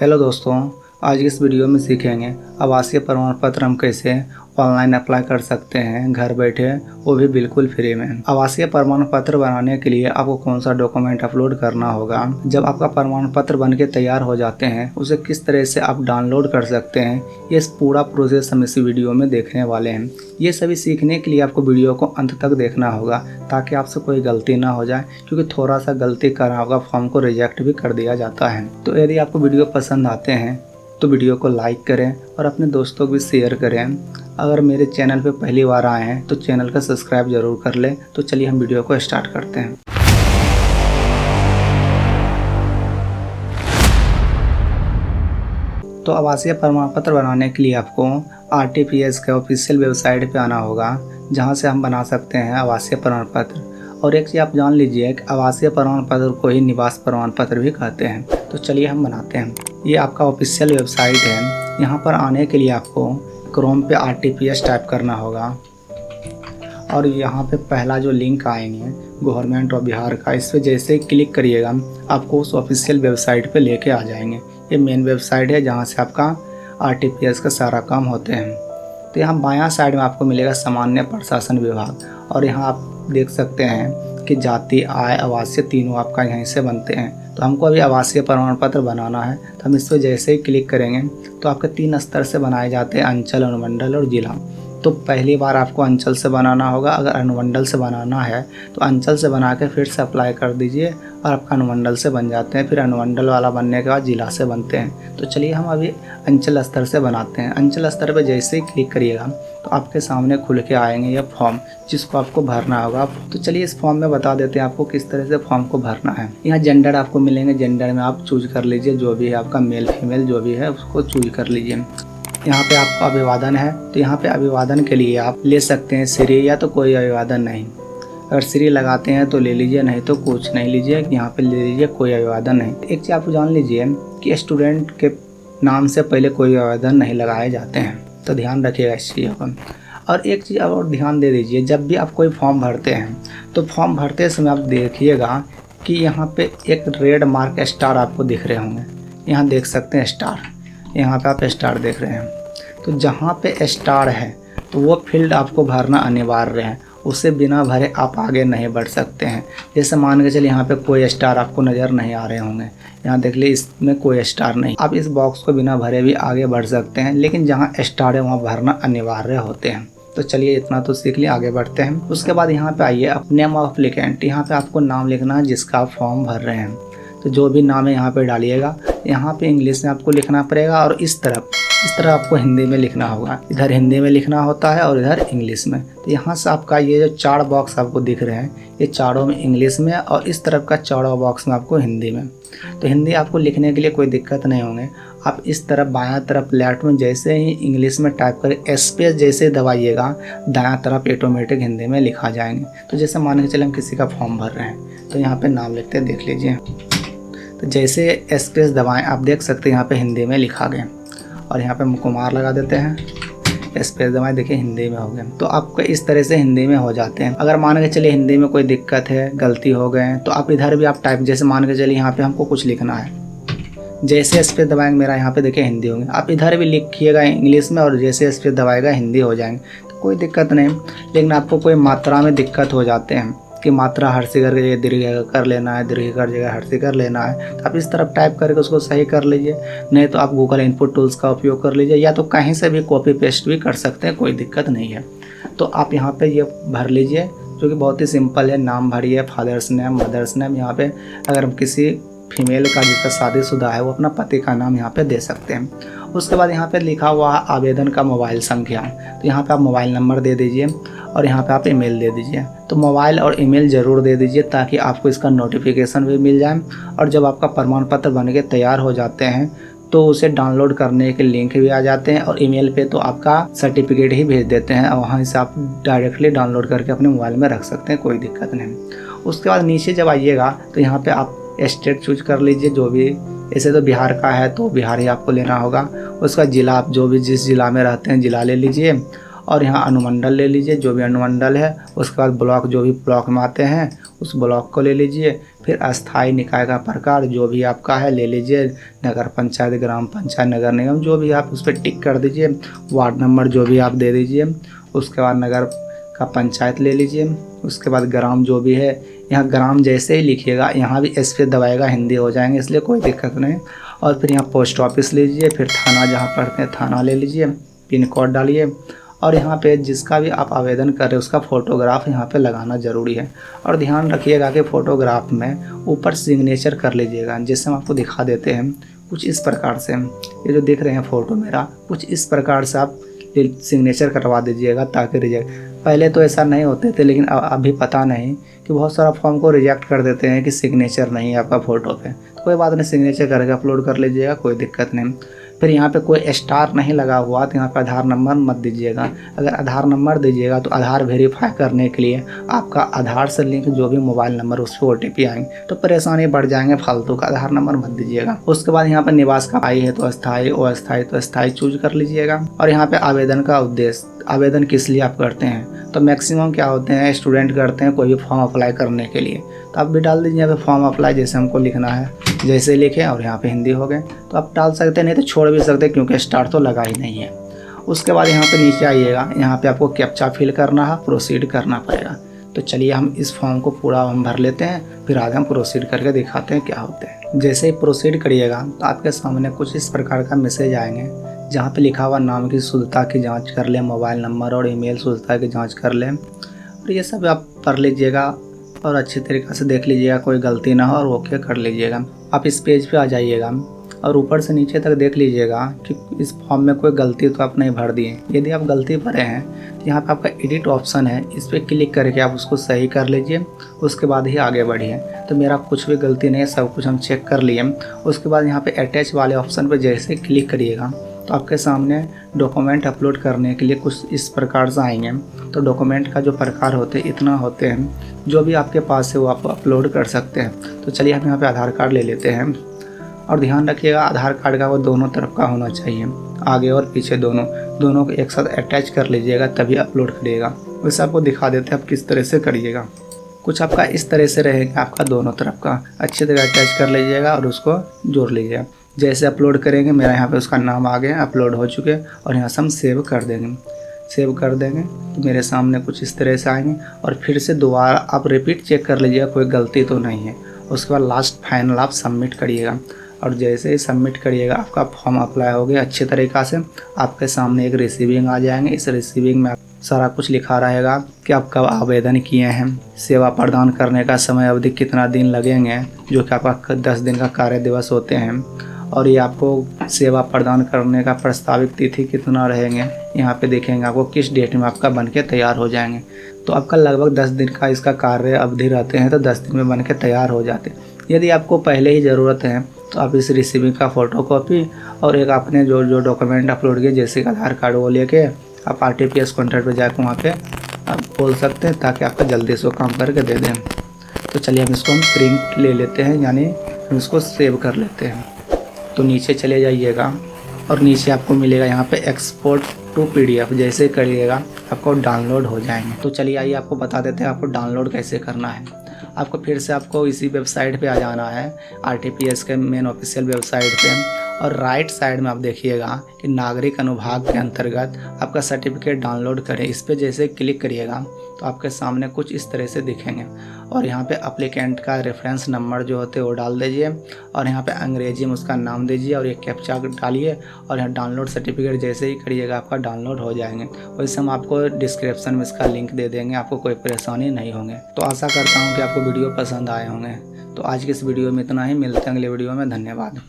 Hello दोस्तों, आज इस वीडियो में सीखेंगे आवासीय प्रमाण पत्र हम कैसे ऑनलाइन अप्लाई कर सकते हैं घर बैठे, वो भी बिल्कुल फ्री में। आवासीय प्रमाण पत्र बनाने के लिए आपको कौन सा डॉक्यूमेंट अपलोड करना होगा, जब आपका प्रमाण पत्र बन के तैयार हो जाते हैं उसे किस तरह से आप डाउनलोड कर सकते हैं, ये पूरा प्रोसेस हम इस वीडियो में देखने वाले हैं। ये सभी सीखने के लिए आपको वीडियो को अंत तक देखना होगा ताकि आपसे कोई गलती ना हो जाए, क्योंकि थोड़ा सा गलती करना होगा फॉर्म को रिजेक्ट भी कर दिया जाता है। तो यदि आपको वीडियो पसंद आते हैं तो वीडियो को लाइक करें और अपने दोस्तों को भी शेयर करें। अगर मेरे चैनल पे पहली बार आए हैं तो चैनल का सब्सक्राइब जरूर कर लें। तो चलिए हम वीडियो को स्टार्ट करते हैं। तो आवासीय प्रमाण पत्र बनाने के लिए आपको RTPS के ऑफिशियल वेबसाइट पे आना होगा, जहां से हम बना सकते हैं आवासीय प्रमाण पत्र। और एक चीज़ आप जान लीजिए कि आवासीय प्रमाण पत्र को ही निवास प्रमाण पत्र भी कहते हैं। तो चलिए हम बनाते हैं। ये आपका ऑफिशियल वेबसाइट है। यहाँ पर आने के लिए आपको क्रोम पे RTPS टाइप करना होगा और यहाँ पे पहला जो लिंक आएंगे गवर्नमेंट ऑफ बिहार का, इस पर जैसे ही क्लिक करिएगा आपको उस ऑफिशियल वेबसाइट पे लेके आ जाएंगे। ये मेन वेबसाइट है जहाँ से आपका RTPS का सारा काम होते हैं। तो यहाँ बायां साइड में आपको मिलेगा सामान्य प्रशासन विभाग, और यहाँ आप देख सकते हैं कि जाति, आय, आवासीय तीनों आपका यहीं से बनते हैं। तो हमको अभी आवासीय प्रमाण पत्र बनाना है, तो हम इस पर जैसे ही क्लिक करेंगे तो आपके 3 स्तर से बनाए जाते हैं, अंचल, अनुमंडल और जिला। तो पहली बार आपको अंचल से बनाना होगा। अगर अनुमंडल से बनाना है तो अंचल से बना के फिर से अप्लाई कर दीजिए और आपका अनुमंडल से बन जाते हैं। फिर अनुमंडल वाला बनने के बाद जिला से बनते हैं। तो चलिए हम अभी अंचल स्तर से बनाते हैं। अंचल स्तर पर जैसे ही क्लिक करिएगा तो आपके सामने खुल के आएंगे ये फॉर्म, जिसको आपको भरना होगा। तो चलिए इस फॉर्म में बता देते हैं आपको किस तरह से फॉर्म को भरना है। यहाँ जेंडर आपको मिलेंगे, जेंडर में आप चूज कर लीजिए, जो भी है आपका मेल फीमेल जो भी है उसको चूज कर लीजिए। यहाँ पे आपका अभिवादन है, तो यहाँ पे अभिवादन के लिए आप ले सकते हैं श्री, या तो कोई अभिवादन नहीं। अगर श्री लगाते हैं तो ले लीजिए, नहीं तो कुछ नहीं लीजिए, यहाँ पे ले लीजिए कोई अभिवादन नहीं। एक चीज़ आप जान लीजिए कि स्टूडेंट के नाम से पहले कोई अभिवादन नहीं लगाए जाते हैं, तो ध्यान रखिएगा इस चीज़ को। और एक चीज़ और ध्यान दे दीजिए, जब भी आप कोई फॉर्म भरते हैं तो फॉर्म भरते समय आप देखिएगा कि यहाँ पे एक रेड मार्क स्टार आपको दिख रहे होंगे। यहाँ देख सकते हैं स्टार, यहाँ पे आप स्टार देख रहे हैं। तो जहाँ पे स्टार है तो वो फील्ड आपको भरना अनिवार्य है, उसे बिना भरे आप आगे नहीं बढ़ सकते हैं। जैसे मान के चलिए यहाँ पे कोई स्टार आपको नज़र नहीं आ रहे होंगे, यहाँ देख लीजिए इसमें कोई स्टार नहीं। आप इस बॉक्स को बिना भरे भी आगे बढ़ सकते हैं, लेकिन जहाँ स्टार है वहाँ भरना अनिवार्य होते हैं। तो चलिए इतना तो सीख लिया, आगे बढ़ते हैं। उसके बाद यहाँ पे आइए नेम ऑफ एप्लीकेंट। यहाँ पे आपको नाम लिखना है जिसका आप फॉर्म भर रहे हैं। तो जो भी नाम है यहाँ पे डालिएगा। यहाँ पे इंग्लिश में आपको लिखना पड़ेगा और इस तरह आपको हिंदी में लिखना होगा। इधर हिंदी में लिखना होता है और इधर इंग्लिश में। तो यहाँ से आपका ये जो 4 बॉक्स आपको दिख रहे हैं, ये चारों में इंग्लिश में और इस तरफ का चौड़ा बॉक्स में आपको हिंदी में। तो हिंदी आपको लिखने के लिए कोई दिक्कत नहीं होंगे। आप इस तरफ बायां तरफ लेफ्ट में जैसे ही इंग्लिश में टाइप करें, स्पेस जैसे दबाइएगा, दायां तरफ ऑटोमेटिक हिंदी में लिखा जाएंगे। तो जैसे मान के चले हम किसी का फॉर्म भर रहे हैं, तो यहाँ पे नाम लिखते हैं, देख लीजिए। तो जैसे स्पेस दबाएं आप देख सकते हैं यहाँ पे हिंदी में लिखा गया, और यहाँ पे कुमार लगा देते हैं, स्पेस दबाएं, देखिए हिंदी में हो गए। तो आपको इस तरह से हिंदी में हो जाते हैं। अगर मान के चलिए हिंदी में कोई दिक्कत है, गलती हो गए, तो आप इधर भी आप टाइप, जैसे मान के चलिए यहाँ पे हमको कुछ लिखना है, जैसे स्पेस दबाएंगे मेरा यहाँ पे देखिए हिंदी होंगे। आप इधर भी लिखिएगा इंग्लिश में और जैसे स्पेस दबाएगा हिंदी हो जाएंगे, तो कोई दिक्कत नहीं। लेकिन आपको कोई मात्रा में दिक्कत हो जाते हैं कि मात्रा हर्षी करके जगह दीर्घ कर लेना है, दीर्घ कर जगह हर्षी कर लेना है, तो आप इस तरफ टाइप करके उसको सही कर लीजिए। नहीं तो आप गूगल इनपुट टूल्स का उपयोग कर लीजिए, या तो कहीं से भी कॉपी पेस्ट भी कर सकते हैं, कोई दिक्कत नहीं है। तो आप यहाँ पे ये भर लीजिए, जो कि बहुत ही सिंपल है। नाम भरिए, फादर्स नेम, मदर्स नेम। यहाँ पे अगर हम किसी फीमेल का जिसका शादीशुदा है वो अपना पति का नाम यहाँ पे दे सकते हैं। उसके बाद यहाँ पे लिखा हुआ है आवेदन का मोबाइल संख्या, तो यहाँ पे आप मोबाइल नंबर दे दीजिए और यहाँ पे आप ईमेल दे दीजिए। तो मोबाइल और ईमेल ज़रूर दे दीजिए ताकि आपको इसका नोटिफिकेशन भी मिल जाए, और जब आपका प्रमाण पत्र बन के तैयार हो जाते हैं तो उसे डाउनलोड करने के लिंक भी आ जाते हैं, और ईमेल पे तो आपका सर्टिफिकेट ही भेज देते हैं, और वहाँ से आप डायरेक्टली डाउनलोड करके अपने मोबाइल में रख सकते हैं, कोई दिक्कत नहीं। उसके बाद नीचे जब आइएगा तो यहाँ पे आप स्टेट चूज कर लीजिए, जो भी, ऐसे तो बिहार का है तो बिहार ही आपको लेना होगा। उसका ज़िला, आप जो भी जिस ज़िला में रहते हैं ज़िला ले लीजिए, और यहाँ अनुमंडल ले लीजिए, जो भी अनुमंडल है। उसके बाद ब्लॉक, जो भी ब्लॉक में आते हैं उस ब्लॉक को ले लीजिए। फिर अस्थाई निकाय का प्रकार जो भी आपका है ले लीजिए, नगर पंचायत, ग्राम पंचायत, नगर निगम, जो भी आप उस पर टिक कर दीजिए। वार्ड नंबर जो भी आप दे दीजिए। उसके बाद नगर का पंचायत ले लीजिए। उसके बाद ग्राम जो भी है, यहाँ ग्राम जैसे ही लिखिएगा यहाँ भी स्पेस दबाएगा, हिंदी हो जाएंगे, इसलिए कोई दिक्कत नहीं। और फिर यहाँ पोस्ट ऑफिस लीजिए। फिर थाना जहाँ पढ़ते हैं थाना ले लीजिए, पिन कोड डालिए। और यहाँ पे जिसका भी आप आवेदन कर रहे हैं उसका फ़ोटोग्राफ यहाँ पे लगाना ज़रूरी है। और ध्यान रखिएगा कि फ़ोटोग्राफ में ऊपर सिग्नेचर कर लीजिएगा। जैसे हम आपको दिखा देते हैं कुछ इस प्रकार से, ये जो देख रहे हैं फ़ोटो मेरा, कुछ इस प्रकार से आप सिग्नेचर करवा दीजिएगा ताकि रिजेक्ट। पहले तो ऐसा नहीं होते थे, लेकिन अभी पता नहीं कि बहुत सारा फॉर्म को रिजेक्ट कर देते हैं कि सिग्नेचर नहीं है आपका फ़ोटो पे। तो कोई बात नहीं, सिग्नेचर करके अपलोड कर लीजिएगा, कोई दिक्कत नहीं। फिर यहाँ पे कोई स्टार नहीं लगा हुआ तो यहाँ पे आधार नंबर मत दीजिएगा। अगर आधार नंबर दीजिएगा तो आधार वेरीफाई करने के लिए आपका आधार से लिंक जो भी मोबाइल नंबर उस पर OTP आएंगे तो परेशानी बढ़ जाएंगे, फालतू का आधार नंबर मत दीजिएगा। उसके बाद यहाँ पे निवास का आई है तो अस्थाई, अस्थाई तो अस्थाई चूज कर लीजिएगा। और यहाँ पे आवेदन का उद्देश्य, आवेदन किस लिए आप करते हैं, तो मैक्सिमम क्या होते हैं स्टूडेंट करते हैं कोई भी फॉर्म अप्लाई करने के लिए, तो आप भी डाल दीजिए यहाँ पे फॉर्म अप्लाई जैसे हमको लिखना है, जैसे लिखें। और यहाँ पे हिंदी हो गए तो आप डाल सकते हैं, नहीं तो छोड़ भी सकते हैं क्योंकि स्टार्ट तो लगा ही नहीं है। उसके बाद यहाँ पे नीचे आइएगा, यहाँ पे आपको कैप्चा फिल करना है, प्रोसीड करना पड़ेगा। तो चलिए हम इस फॉर्म को पूरा हम भर लेते हैं, फिर आगे हम प्रोसीड करके दिखाते हैं क्या होते हैं। जैसे ही प्रोसीड करिएगा तो आपके सामने कुछ इस प्रकार का मैसेज आएंगे, जहाँ पे लिखा हुआ नाम की शुद्धता की जांच कर लें, मोबाइल नंबर और ईमेल शुद्धता की जांच कर लें। और ये सब आप पढ़ लीजिएगा और अच्छी तरीक़े से देख लीजिएगा, कोई गलती ना हो और ओके कर लीजिएगा। आप इस पेज पे आ जाइएगा और ऊपर से नीचे तक देख लीजिएगा कि इस फॉर्म में कोई गलती तो आप नहीं भर दिए। यदि आप गलती भरे हैं तो यहाँ पे आपका एडिट ऑप्शन है, इस पर क्लिक करके आप उसको सही कर लीजिए, उसके बाद ही आगे बढ़िए। तो मेरा कुछ भी गलती नहीं है, सब कुछ हम चेक कर लिए। उसके बाद यहाँ पे अटैच वाले ऑप्शन पर जैसे क्लिक करिएगा तो आपके सामने डॉक्यूमेंट अपलोड करने के लिए कुछ इस प्रकार से आएंगे। तो डॉक्यूमेंट का जो प्रकार होते हैं इतना होते हैं, जो भी आपके पास है वो आप अपलोड कर सकते हैं। तो चलिए हम यहाँ पे आधार कार्ड ले लेते हैं। और ध्यान रखिएगा आधार कार्ड का वो दोनों तरफ का होना चाहिए, आगे और पीछे दोनों को एक साथ अटैच कर लीजिएगा तभी अपलोड करिएगा। वैसे आपको दिखा देते हैं आप किस तरह से करिएगा। कुछ आपका इस तरह से रहेगा, आपका दोनों तरफ का अच्छी तरह अटैच कर लीजिएगा और उसको जोड़ लीजिएगा। जैसे अपलोड करेंगे, मेरा यहाँ पे उसका नाम आ गया, अपलोड हो चुके, और यहाँ से हम सेव कर देंगे। सेव कर देंगे तो मेरे सामने कुछ इस तरह से आएंगे। और फिर से दोबारा आप रिपीट चेक कर लीजिएगा कोई गलती तो नहीं है। उसके बाद लास्ट फाइनल आप सबमिट करिएगा। और जैसे ही सबमिट करिएगा आपका फॉर्म अप्लाई हो गया अच्छी तरीक़ा से। आपके सामने एक रिसीविंग आ जाएंगे, इस रिसीविंग में सारा कुछ लिखा रहेगा कि आप कब आवेदन किए हैं, सेवा प्रदान करने का समय अवधि कितना दिन लगेंगे, जो कि आपका 10 दिन का कार्य दिवस होते हैं। और ये आपको सेवा प्रदान करने का प्रस्तावित तिथि कितना रहेंगे, यहाँ पे देखेंगे आपको किस डेट में आपका बन के तैयार हो जाएंगे। तो आपका लगभग 10 दिन का इसका कार्य अवधि रहते हैं, तो 10 दिन में बन के तैयार हो जाते हैं। यदि आपको पहले ही ज़रूरत है तो आप इस रिसीविंग का फ़ोटोकॉपी और एक आपने जो डॉक्यूमेंट अपलोड किए जैसे कि आधार कार्ड वो लेके आप RTPS कॉन्टैक्ट पर जाकर वहाँ पे आप बोल सकते हैं ताकि आपका जल्दी से वो काम करके दे दें। तो चलिए हम इसको प्रिंट ले लेते हैं, यानी हम इसको सेव कर लेते हैं। तो नीचे चले जाइएगा और नीचे आपको मिलेगा यहाँ पे एक्सपोर्ट टू PDF, जैसे करिएगा आपको डाउनलोड हो जाएंगे। तो चलिए आइए आपको बता देते हैं आपको डाउनलोड कैसे करना है। आपको फिर से आपको इसी वेबसाइट पे आ जाना है, RTPS के मेन ऑफिशियल वेबसाइट पे। और राइट साइड में आप देखिएगा कि नागरिक अनुभाग के अंतर्गत आपका सर्टिफिकेट डाउनलोड करें, इस पर जैसे क्लिक करिएगा तो आपके सामने कुछ इस तरह से दिखेंगे। और यहाँ पे एप्लीकेंट का रेफरेंस नंबर जो होते हैं वो डाल दीजिए और यहाँ पे अंग्रेजी में उसका नाम दीजिए और एक कैप्चा डालिए और यहाँ डाउनलोड सर्टिफिकेट जैसे ही करिएगा आपका डाउनलोड हो जाएंगे। वैसे हम आपको डिस्क्रिप्शन में इसका लिंक दे देंगे, आपको कोई परेशानी नहीं होंगे। तो आशा करता हूँ कि आपको वीडियो पसंद आए होंगे। तो आज की इस वीडियो में इतना ही, मिलते हैं अगले वीडियो में। धन्यवाद।